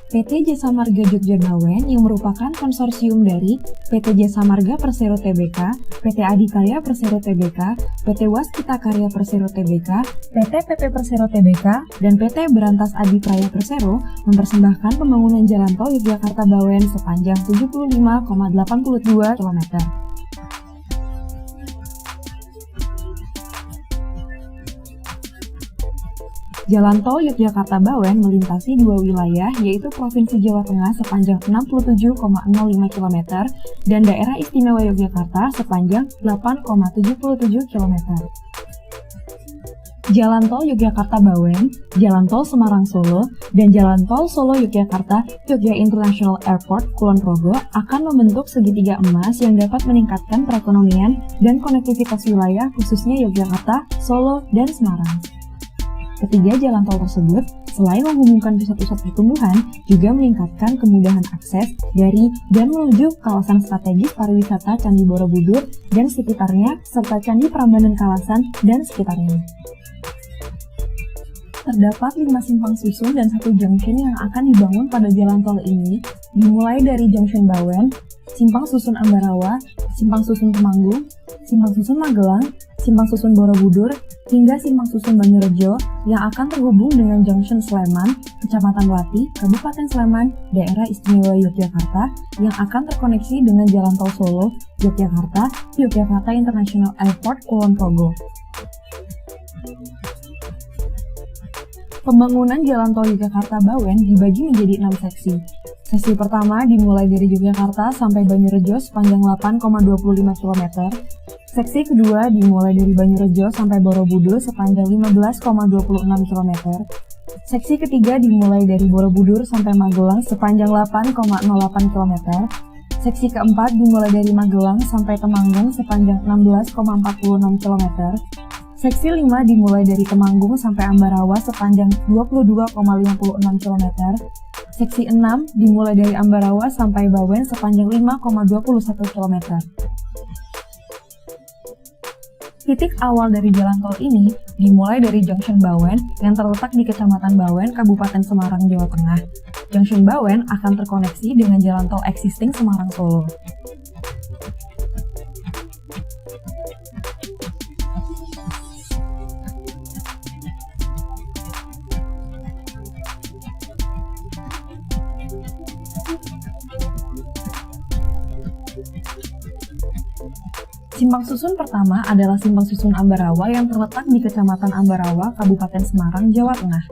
PT Jasa Marga Jogja Bawen yang merupakan konsorsium dari PT Jasa Marga Persero Tbk, PT Adikaya Persero Tbk, PT Waskita Karya Persero Tbk, PT PP Persero Tbk, dan PT Berantas Adipraya Persero mempersembahkan pembangunan jalan tol Yogyakarta Bawen sepanjang 75,82 km. Jalan tol Yogyakarta Bawen melintasi dua wilayah, yaitu Provinsi Jawa Tengah sepanjang 67,05 km dan Daerah Istimewa Yogyakarta sepanjang 8,77 km. Jalan tol Yogyakarta Bawen, Jalan tol Semarang Solo, dan Jalan tol Solo Yogyakarta Yogya International Airport Kulon Progo akan membentuk segitiga emas yang dapat meningkatkan perekonomian dan konektivitas wilayah khususnya Yogyakarta, Solo, dan Semarang. Ketiga jalan tol tersebut, selain menghubungkan pusat-pusat pertumbuhan, juga meningkatkan kemudahan akses dari dan menuju kawasan strategis pariwisata Candi Borobudur dan sekitarnya, serta Candi Prambanan Kalasan dan sekitarnya. Terdapat 5 simpang susun dan 1 junction yang akan dibangun pada jalan tol ini, dimulai dari Junction Bawen, Simpang Susun Ambarawa, Simpang Susun Temanggung, Simpang Susun Magelang, Simpang Susun Borobudur, hingga Simpang Susun Banyurejo yang akan terhubung dengan Junction Sleman, Kecamatan Wati, Kabupaten Sleman, Daerah Istimewa Yogyakarta yang akan terkoneksi dengan Jalan Tol Solo, Yogyakarta, Yogyakarta International Airport Kulon Progo. Pembangunan Jalan Tol Yogyakarta Bawen dibagi menjadi 6 seksi. Seksi pertama dimulai dari Yogyakarta sampai Banyurejo sepanjang 8,25 km. Seksi kedua dimulai dari Banyurejo sampai Borobudur sepanjang 15,26 km. Seksi ketiga dimulai dari Borobudur sampai Magelang sepanjang 8,08 km. Seksi keempat dimulai dari Magelang sampai Temanggung sepanjang 16,46 km. Seksi 5 dimulai dari Temanggung sampai Ambarawa sepanjang 22,56 km. Seksi 6 dimulai dari Ambarawa sampai Bawen sepanjang 5,21 km. Titik awal dari jalan tol ini dimulai dari Junction Bawen yang terletak di Kecamatan Bawen, Kabupaten Semarang, Jawa Tengah. Junction Bawen akan terkoneksi dengan jalan tol existing Semarang Solo. Simpang susun pertama adalah Simpang Susun Ambarawa yang terletak di Kecamatan Ambarawa, Kabupaten Semarang, Jawa Tengah.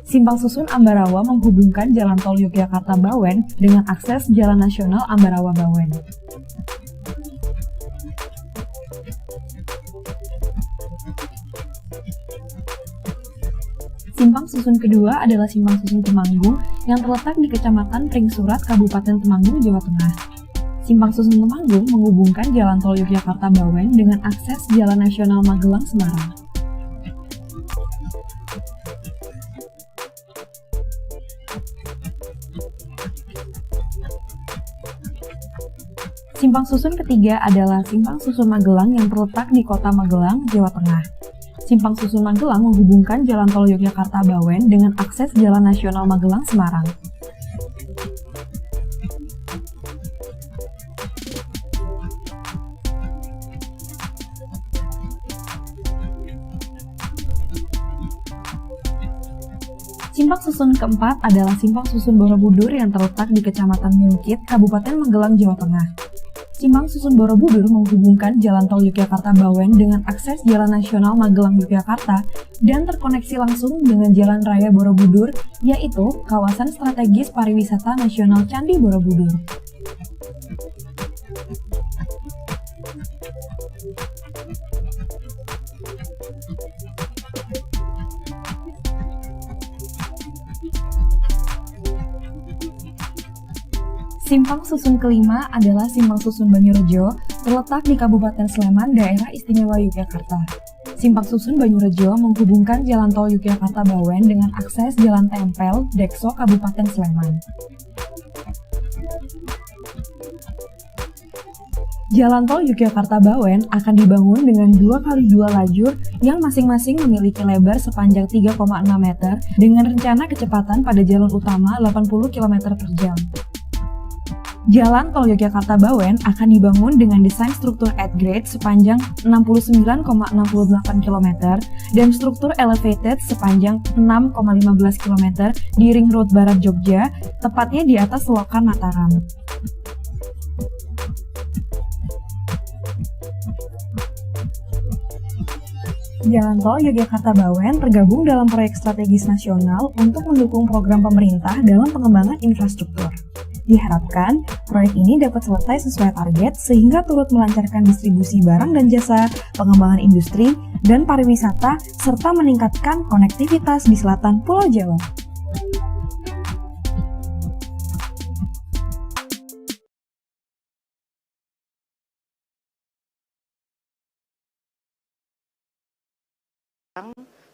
Simpang Susun Ambarawa menghubungkan Jalan Tol Yogyakarta Bawen dengan akses Jalan Nasional Ambarawa Bawen. Simpang susun kedua adalah Simpang Susun Temanggung yang terletak di Kecamatan Pringsurat, Kabupaten Temanggung, Jawa Tengah. Simpang Susun Temanggung menghubungkan Jalan Tol Yogyakarta Bawen dengan akses Jalan Nasional Magelang Semarang. Simpang susun ketiga adalah Simpang Susun Magelang yang terletak di Kota Magelang, Jawa Tengah. Simpang Susun Magelang menghubungkan Jalan Tol Yogyakarta Bawen dengan akses Jalan Nasional Magelang Semarang. Simpang susun keempat adalah Simpang Susun Borobudur yang terletak di Kecamatan Mungkit, Kabupaten Magelang, Jawa Tengah. Simpang Susun Borobudur menghubungkan Jalan Tol Yogyakarta Bawen dengan akses Jalan Nasional Magelang Yogyakarta dan terkoneksi langsung dengan Jalan Raya Borobudur, yaitu kawasan strategis pariwisata nasional Candi Borobudur. Simpang susun kelima adalah Simpang Susun Banyurejo, terletak di Kabupaten Sleman, Daerah Istimewa Yogyakarta. Simpang Susun Banyurejo menghubungkan Jalan Tol Yogyakarta Bawen dengan akses Jalan Tempel, Dekso, Kabupaten Sleman. Jalan tol Yogyakarta-Bawen akan dibangun dengan 2x2 lajur yang masing-masing memiliki lebar sepanjang 3,6 meter dengan rencana kecepatan pada jalan utama 80 km per jam. Jalan tol Yogyakarta-Bawen akan dibangun dengan desain struktur at grade sepanjang 69,68 km dan struktur elevated sepanjang 6,15 km di Ring Road Barat Jogja, tepatnya di atas selokan Mataram. Jalan tol Yogyakarta-Bawen tergabung dalam proyek strategis nasional untuk mendukung program pemerintah dalam pengembangan infrastruktur. Diharapkan, proyek ini dapat selesai sesuai target sehingga turut melancarkan distribusi barang dan jasa, pengembangan industri, dan pariwisata, serta meningkatkan konektivitas di selatan Pulau Jawa.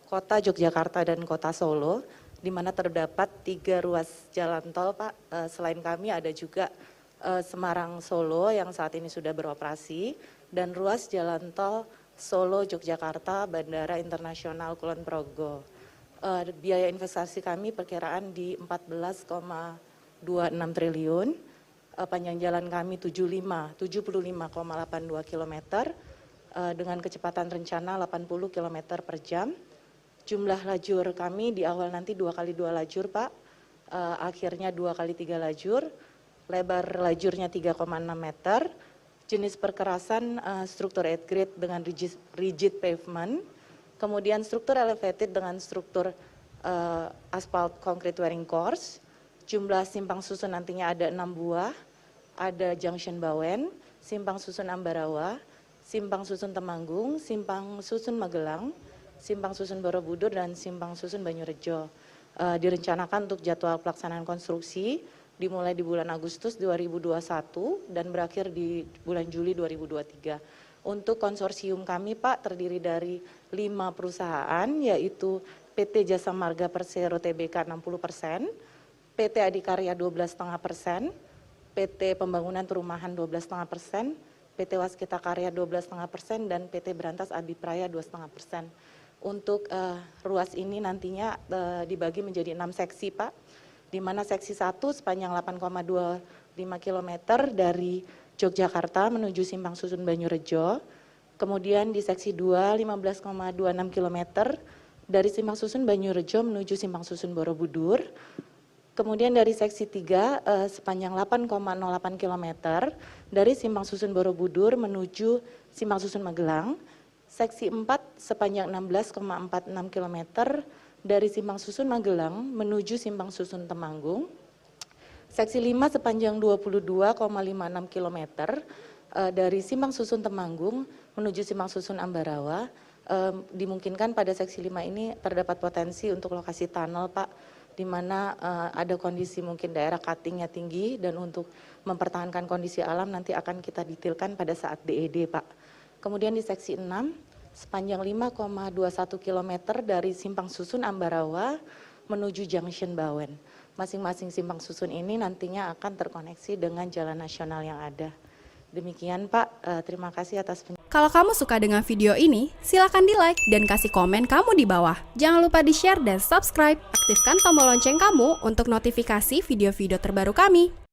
Kota Yogyakarta dan Kota Solo, di mana terdapat 3 ruas jalan tol, Pak. Selain kami ada juga Semarang Solo yang saat ini sudah beroperasi, dan ruas jalan tol Solo Yogyakarta Bandara Internasional Kulon Progo. Biaya investasi kami perkiraan di 14,26 triliun, panjang jalan kami 75,82 km, dengan kecepatan rencana 80 km per jam. Jumlah lajur kami di awal nanti 2x2 lajur, Pak, akhirnya 2x3 lajur, lebar lajurnya 3,6 meter, jenis perkerasan struktur at grade dengan rigid pavement, kemudian struktur elevated dengan struktur asphalt concrete wearing course. Jumlah simpang susun nantinya ada 6 buah, ada junction Bawen, simpang susun Ambarawa, simpang susun Temanggung, simpang susun Magelang, simpang susun Borobudur, dan simpang susun Banyurejo. Direncanakan untuk jadwal pelaksanaan konstruksi dimulai di bulan Agustus 2021 dan berakhir di bulan Juli 2023. Untuk konsorsium kami, Pak, terdiri dari 5 perusahaan, yaitu PT Jasa Marga Persero Tbk 60%, PT Adikarya 12,5%, PT Pembangunan Perumahan 12,5%, PT Waskita Karya 12,5%, dan PT Berantas Adipraya 2,5%. Untuk ruas ini nantinya dibagi menjadi 6 seksi, Pak, di mana seksi 1 sepanjang 8,25 km dari Yogyakarta menuju simpang susun Banyurejo, kemudian di seksi 2 15,26 km dari simpang susun Banyurejo menuju simpang susun Borobudur, kemudian dari seksi 3 sepanjang 8,08 km dari simpang susun Borobudur menuju simpang susun Magelang, seksi 4 sepanjang 16,46 km dari simpang susun Magelang menuju simpang susun Temanggung, seksi 5 sepanjang 22,56 km dari simpang susun Temanggung menuju simpang susun Ambarawa. Dimungkinkan pada seksi 5 ini terdapat potensi untuk lokasi tunnel, Pak, di mana ada kondisi mungkin daerah cuttingnya tinggi, dan untuk mempertahankan kondisi alam nanti akan kita detailkan pada saat DED, Pak. Kemudian di seksi 6 sepanjang 5,21 km dari simpang susun Ambarawa menuju junction Bawen. Masing-masing simpang susun ini nantinya akan terkoneksi dengan jalan nasional yang ada. Demikian, Pak, terima kasih atas penjelasan. Kalau kamu suka dengan video ini, silakan di-like dan kasih komen kamu di bawah. Jangan lupa di-share dan subscribe. Aktifkan tombol lonceng kamu untuk notifikasi video-video terbaru kami.